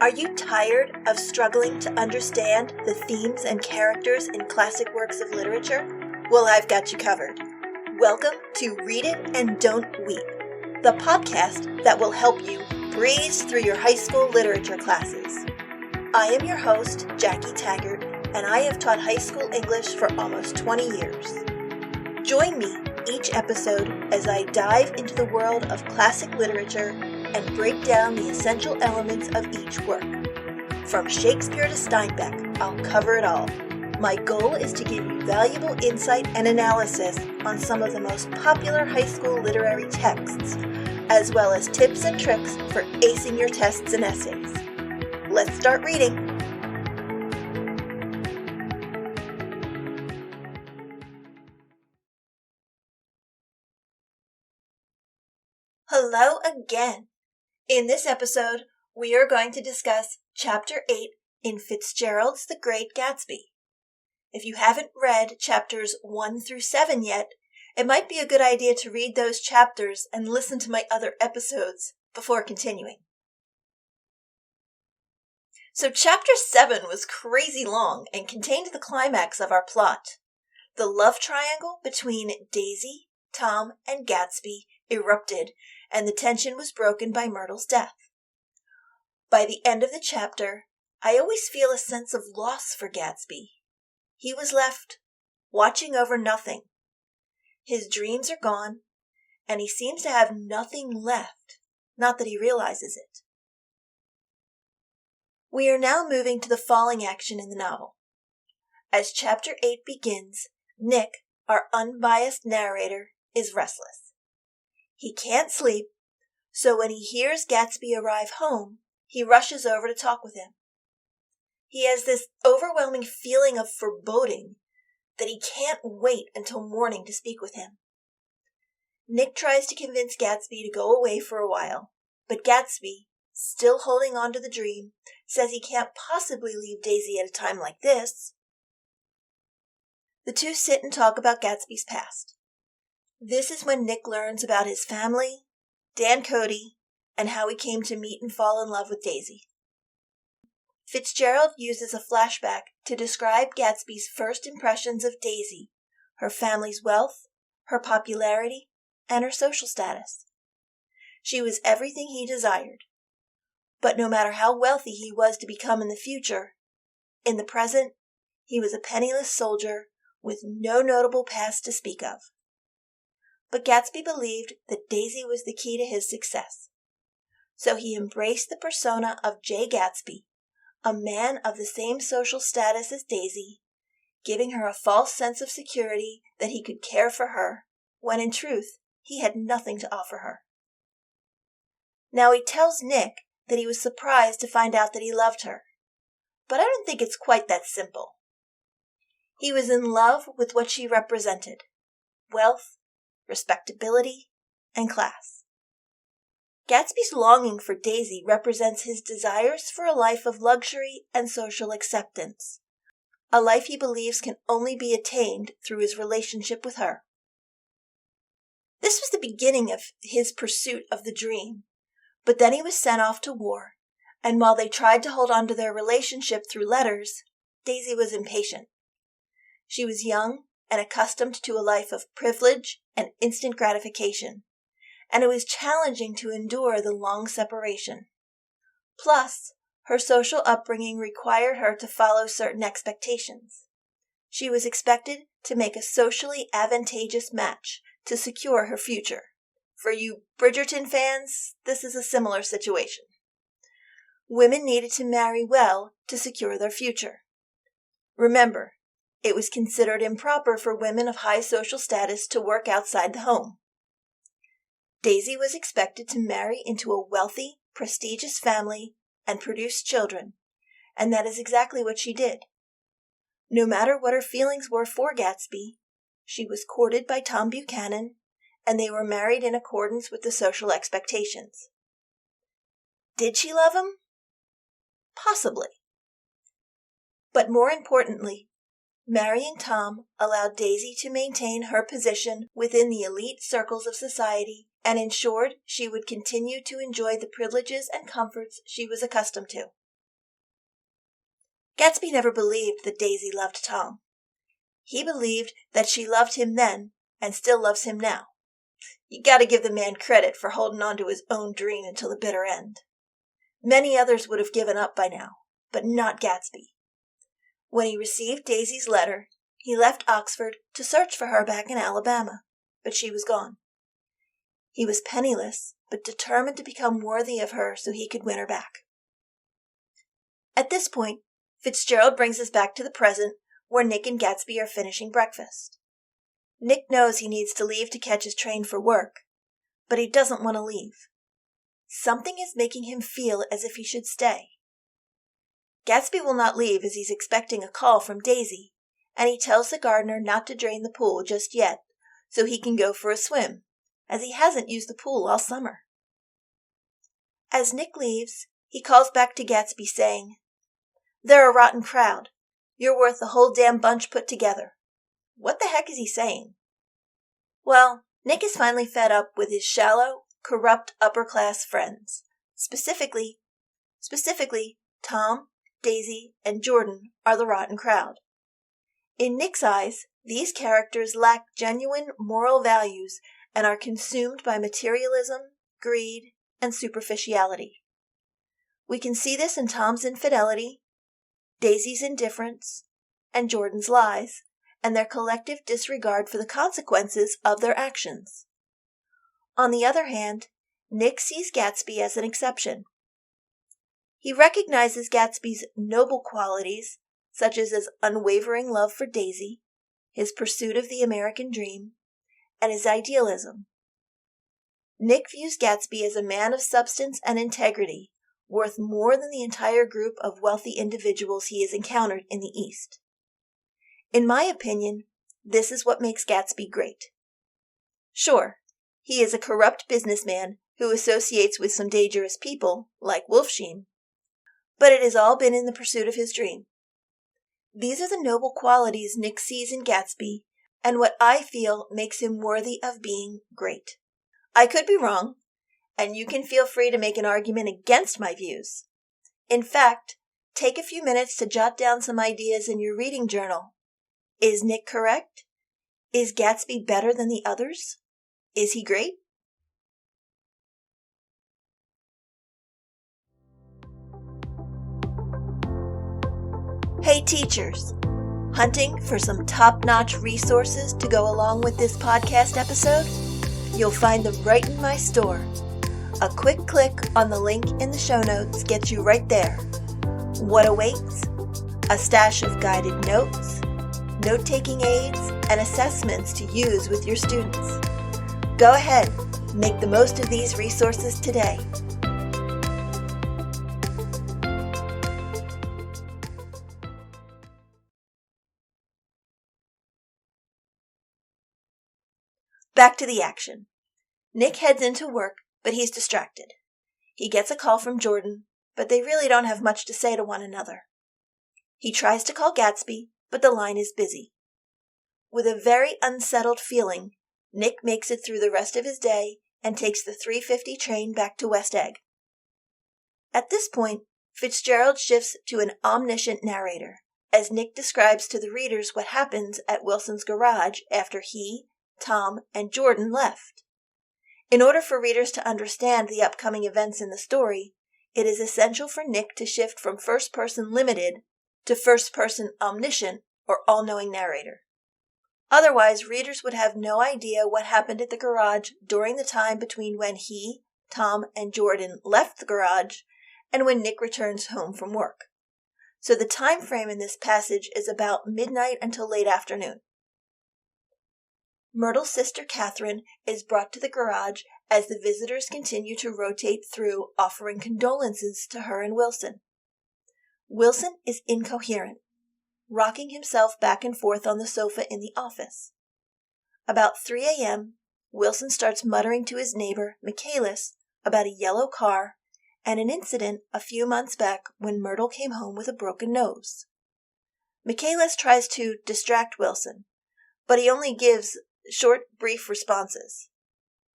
Are you tired of struggling to understand the themes and characters in classic works of literature? Well, I've got you covered. Welcome to Read It and Don't Weep, the podcast that will help you breeze through your high school literature classes. I am your host, Jackie Taggart, and I have taught high school English for almost 20 years. Join me each episode as I dive into the world of classic literature and break down the essential elements of each work. From Shakespeare to Steinbeck, I'll cover it all. My goal is to give you valuable insight and analysis on some of the most popular high school literary texts, as well as tips and tricks for acing your tests and essays. Let's start reading. Hello again. In this episode, we are going to discuss Chapter 8 in Fitzgerald's The Great Gatsby. If you haven't read chapters 1 through 7 yet, it might be a good idea to read those chapters and listen to my other episodes before continuing. So Chapter 7 was crazy long and contained the climax of our plot. The love triangle between Daisy, Tom, and Gatsby erupted, and the tension was broken by Myrtle's death. By the end of the chapter, I always feel a sense of loss for Gatsby. He was left watching over nothing. His dreams are gone, and he seems to have nothing left, not that he realizes it. We are now moving to the falling action in the novel. As Chapter 8 begins, Nick, our unbiased narrator, is restless. He can't sleep, so when he hears Gatsby arrive home, he rushes over to talk with him. He has this overwhelming feeling of foreboding that he can't wait until morning to speak with him. Nick tries to convince Gatsby to go away for a while, but Gatsby, still holding on to the dream, says he can't possibly leave Daisy at a time like this. The two sit and talk about Gatsby's past. This is when Nick learns about his family, Dan Cody, and how he came to meet and fall in love with Daisy. Fitzgerald uses a flashback to describe Gatsby's first impressions of Daisy, her family's wealth, her popularity, and her social status. She was everything he desired. But no matter how wealthy he was to become in the future, in the present, he was a penniless soldier with no notable past to speak of. But Gatsby believed that Daisy was the key to his success. So he embraced the persona of J. Gatsby, a man of the same social status as Daisy, giving her a false sense of security that he could care for her, when in truth he had nothing to offer her. Now he tells Nick that he was surprised to find out that he loved her, but I don't think it's quite that simple. He was in love with what she represented: wealth, respectability, and class. Gatsby's longing for Daisy represents his desires for a life of luxury and social acceptance, a life he believes can only be attained through his relationship with her. This was the beginning of his pursuit of the dream, but then he was sent off to war, and while they tried to hold on to their relationship through letters, Daisy was impatient. She was young and accustomed to a life of privilege and instant gratification, and it was challenging to endure the long separation. Plus, her social upbringing required her to follow certain expectations. She was expected to make a socially advantageous match to secure her future. For you Bridgerton fans, this is a similar situation. Women needed to marry well to secure their future. Remember, it was considered improper for women of high social status to work outside the home. Daisy was expected to marry into a wealthy, prestigious family and produce children, and that is exactly what she did. No matter what her feelings were for Gatsby, she was courted by Tom Buchanan, and they were married in accordance with the social expectations. Did she love him? Possibly. But more importantly, marrying Tom allowed Daisy to maintain her position within the elite circles of society and ensured she would continue to enjoy the privileges and comforts she was accustomed to. Gatsby never believed that Daisy loved Tom. He believed that she loved him then and still loves him now. You gotta give the man credit for holding on to his own dream until the bitter end. Many others would have given up by now, but not Gatsby. When he received Daisy's letter, he left Oxford to search for her back in Alabama, but she was gone. He was penniless, but determined to become worthy of her so he could win her back. At this point, Fitzgerald brings us back to the present, where Nick and Gatsby are finishing breakfast. Nick knows he needs to leave to catch his train for work, but he doesn't want to leave. Something is making him feel as if he should stay. Gatsby will not leave as he's expecting a call from Daisy, and he tells the gardener not to drain the pool just yet so he can go for a swim, as he hasn't used the pool all summer. As Nick leaves, he calls back to Gatsby saying, "They're a rotten crowd. You're worth the whole damn bunch put together." What the heck is he saying? Well, Nick is finally fed up with his shallow, corrupt upper-class friends. Specifically, Tom, Daisy, and Jordan are the rotten crowd. In Nick's eyes, these characters lack genuine moral values and are consumed by materialism, greed, and superficiality. We can see this in Tom's infidelity, Daisy's indifference, and Jordan's lies, and their collective disregard for the consequences of their actions. On the other hand, Nick sees Gatsby as an exception. He recognizes Gatsby's noble qualities, such as his unwavering love for Daisy, his pursuit of the American dream, and his idealism. Nick views Gatsby as a man of substance and integrity, worth more than the entire group of wealthy individuals he has encountered in the East. In my opinion, this is what makes Gatsby great. Sure, he is a corrupt businessman who associates with some dangerous people, like Wolfsheim, but it has all been in the pursuit of his dream. These are the noble qualities Nick sees in Gatsby, and what I feel makes him worthy of being great. I could be wrong, and you can feel free to make an argument against my views. In fact, take a few minutes to jot down some ideas in your reading journal. Is Nick correct? Is Gatsby better than the others? Is he great? Hey teachers! Hunting for some top-notch resources to go along with this podcast episode? You'll find them right in my store. A quick click on the link in the show notes gets you right there. What awaits? A stash of guided notes, note-taking aids, and assessments to use with your students. Go ahead, make the most of these resources today. Back to the action. Nick heads into work, but he's distracted. He gets a call from Jordan, but they really don't have much to say to one another. He tries to call Gatsby, but the line is busy. With a very unsettled feeling, Nick makes it through the rest of his day and takes the 3:50 train back to West Egg. At this point, Fitzgerald shifts to an omniscient narrator, as Nick describes to the readers what happens at Wilson's garage after he, Tom, and Jordan left. In order for readers to understand the upcoming events in the story, it is essential for Nick to shift from first-person limited to first-person omniscient or all-knowing narrator. Otherwise, readers would have no idea what happened at the garage during the time between when he, Tom, and Jordan left the garage and when Nick returns home from work. So the time frame in this passage is about midnight until late afternoon. Myrtle's sister Catherine is brought to the garage as the visitors continue to rotate through, offering condolences to her and Wilson. Wilson is incoherent, rocking himself back and forth on the sofa in the office. About 3 a.m., Wilson starts muttering to his neighbor, Michaelis, about a yellow car and an incident a few months back when Myrtle came home with a broken nose. Michaelis tries to distract Wilson, but he only gives short, brief responses.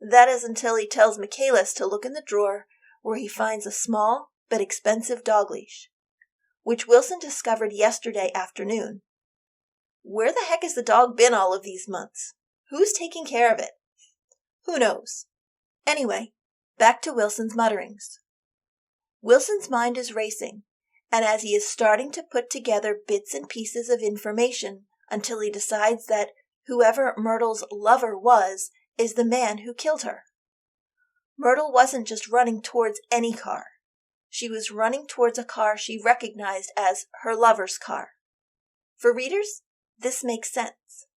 That is until he tells Michaelis to look in the drawer where he finds a small but expensive dog leash. which Wilson discovered yesterday afternoon. Where the heck has the dog been all of these months? Who's taking care of it? Who knows? Anyway, back to Wilson's mutterings. Wilson's mind is racing, and as he is starting to put together bits and pieces of information until he decides that whoever Myrtle's lover was is the man who killed her. Myrtle wasn't just running towards any car. She was running towards a car she recognized as her lover's car. For readers, this makes sense.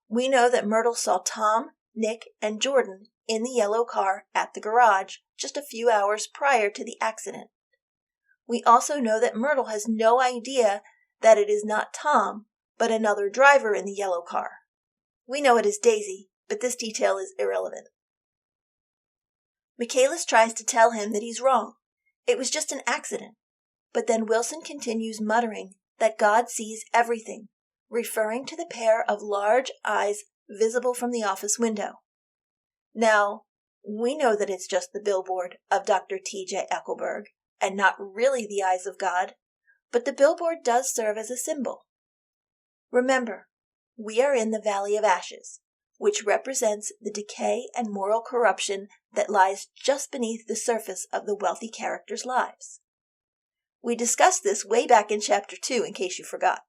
We know that Myrtle saw Tom, Nick, and Jordan in the yellow car at the garage just a few hours prior to the accident. We also know that Myrtle has no idea that it is not Tom, but another driver in the yellow car. We know it is Daisy, but this detail is irrelevant. Michaelis tries to tell him that he's wrong. It was just an accident. But then Wilson continues muttering that God sees everything, referring to the pair of large eyes visible from the office window. Now, we know that it's just the billboard of Dr. T.J. Eckelberg, and not really the eyes of God, but the billboard does serve as a symbol. Remember, we are in the Valley of Ashes, which represents the decay and moral corruption that lies just beneath the surface of the wealthy characters' lives. We discussed this way back in Chapter 2, in case you forgot.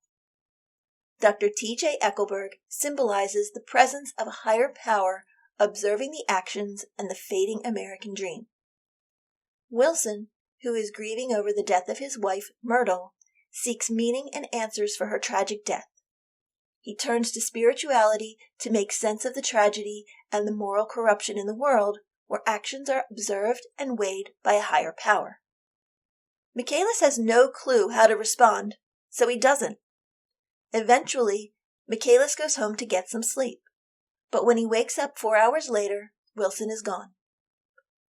Dr. T.J. Eckelberg symbolizes the presence of a higher power observing the actions and the fading American dream. Wilson, who is grieving over the death of his wife, Myrtle, seeks meaning and answers for her tragic death. He turns to spirituality to make sense of the tragedy and the moral corruption in the world where actions are observed and weighed by a higher power. Michaelis has no clue how to respond, so he doesn't. Eventually, Michaelis goes home to get some sleep, but when he wakes up 4 hours later, Wilson is gone.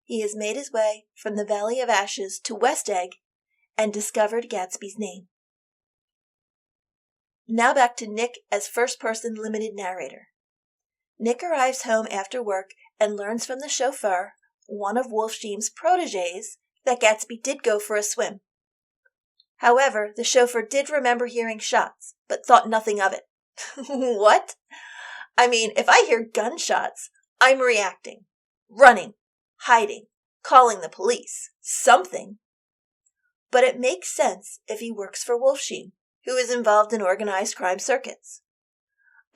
He has made his way from the Valley of Ashes to West Egg and discovered Gatsby's name. Now back to Nick as first-person limited narrator. Nick arrives home after work and learns from the chauffeur, one of Wolfsheim's protégés, that Gatsby did go for a swim. However, the chauffeur did remember hearing shots, but thought nothing of it. What? I mean, if I hear gunshots, I'm reacting, running, hiding, calling the police, something. But it makes sense if he works for Wolfsheim, who is involved in organized crime circuits.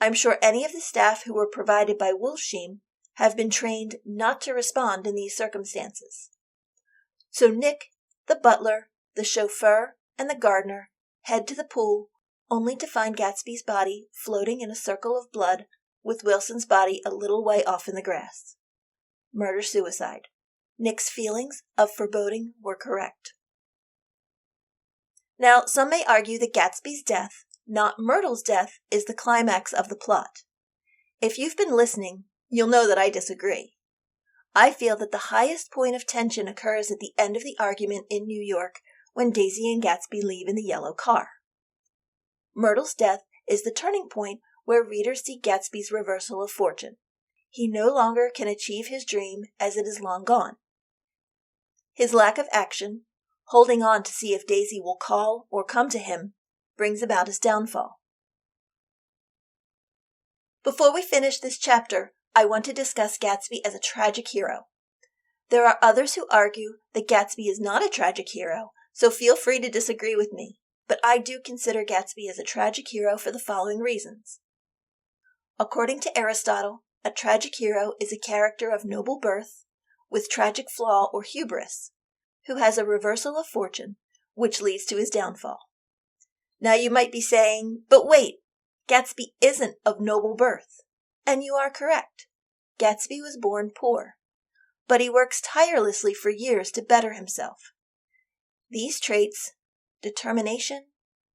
I'm sure any of the staff who were provided by Wolfsheim have been trained not to respond in these circumstances. So Nick, the butler, the chauffeur, and the gardener head to the pool only to find Gatsby's body floating in a circle of blood with Wilson's body a little way off in the grass. Murder-suicide. Nick's feelings of foreboding were correct. Now, some may argue that Gatsby's death, not Myrtle's death, is the climax of the plot. If you've been listening, you'll know that I disagree. I feel that the highest point of tension occurs at the end of the argument in New York when Daisy and Gatsby leave in the yellow car. Myrtle's death is the turning point where readers see Gatsby's reversal of fortune. He no longer can achieve his dream as it is long gone. His lack of action, holding on to see if Daisy will call or come to him, brings about his downfall. Before we finish this chapter, I want to discuss Gatsby as a tragic hero. There are others who argue that Gatsby is not a tragic hero, so feel free to disagree with me, but I do consider Gatsby as a tragic hero for the following reasons. According to Aristotle, a tragic hero is a character of noble birth, with tragic flaw or hubris, who has a reversal of fortune, which leads to his downfall. Now you might be saying, but wait, Gatsby isn't of noble birth. And you are correct. Gatsby was born poor, but he works tirelessly for years to better himself. These traits, determination,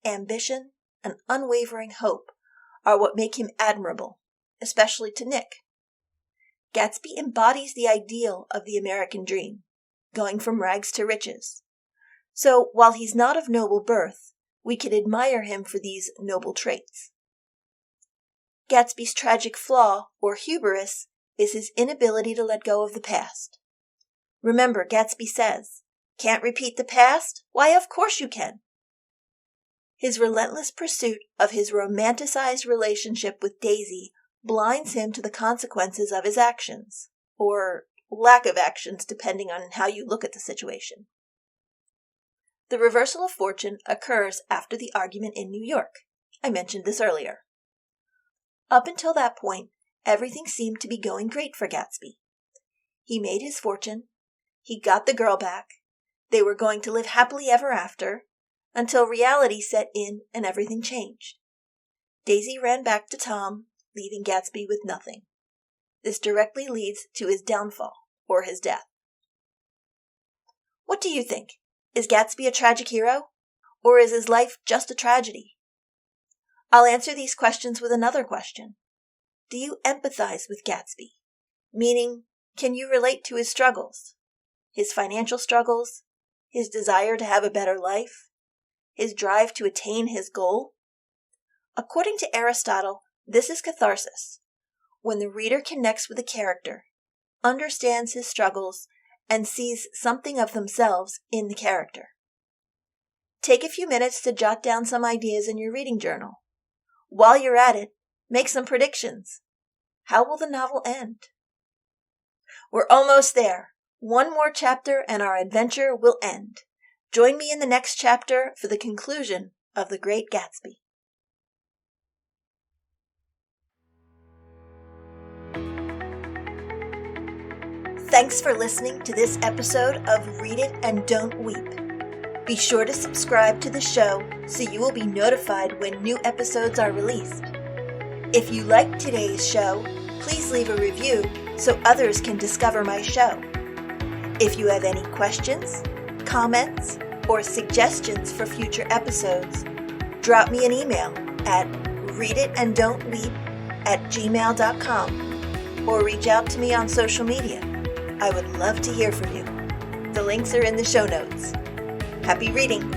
ambition, and unwavering hope, are what make him admirable, especially to Nick. Gatsby embodies the ideal of the American dream, going from rags to riches. So, while he's not of noble birth, we can admire him for these noble traits. Gatsby's tragic flaw, or hubris, is his inability to let go of the past. Remember, Gatsby says, "Can't repeat the past? Why, of course you can." His relentless pursuit of his romanticized relationship with Daisy blinds him to the consequences of his actions, or lack of actions depending on how you look at the situation. The reversal of fortune occurs after the argument in New York. I mentioned this earlier. Up until that point, everything seemed to be going great for Gatsby. He made his fortune, he got the girl back, they were going to live happily ever after, until reality set in and everything changed. Daisy ran back to Tom, leaving Gatsby with nothing. This directly leads to his downfall, or his death. What do you think? Is Gatsby a tragic hero? Or is his life just a tragedy? I'll answer these questions with another question. Do you empathize with Gatsby? Meaning, can you relate to his struggles? His financial struggles? His desire to have a better life? His drive to attain his goal? According to Aristotle, this is catharsis, when the reader connects with a character, understands his struggles, and sees something of themselves in the character. Take a few minutes to jot down some ideas in your reading journal. While you're at it, make some predictions. How will the novel end? We're almost there. One more chapter and our adventure will end. Join me in the next chapter for the conclusion of The Great Gatsby. Thanks for listening to this episode of Read It and Don't Weep. Be sure to subscribe to the show so you will be notified when new episodes are released. If you liked today's show, please leave a review so others can discover my show. If you have any questions, comments, or suggestions for future episodes, drop me an email at readitanddontweep@gmail.com or reach out to me on social media. I would love to hear from you. The links are in the show notes. Happy reading!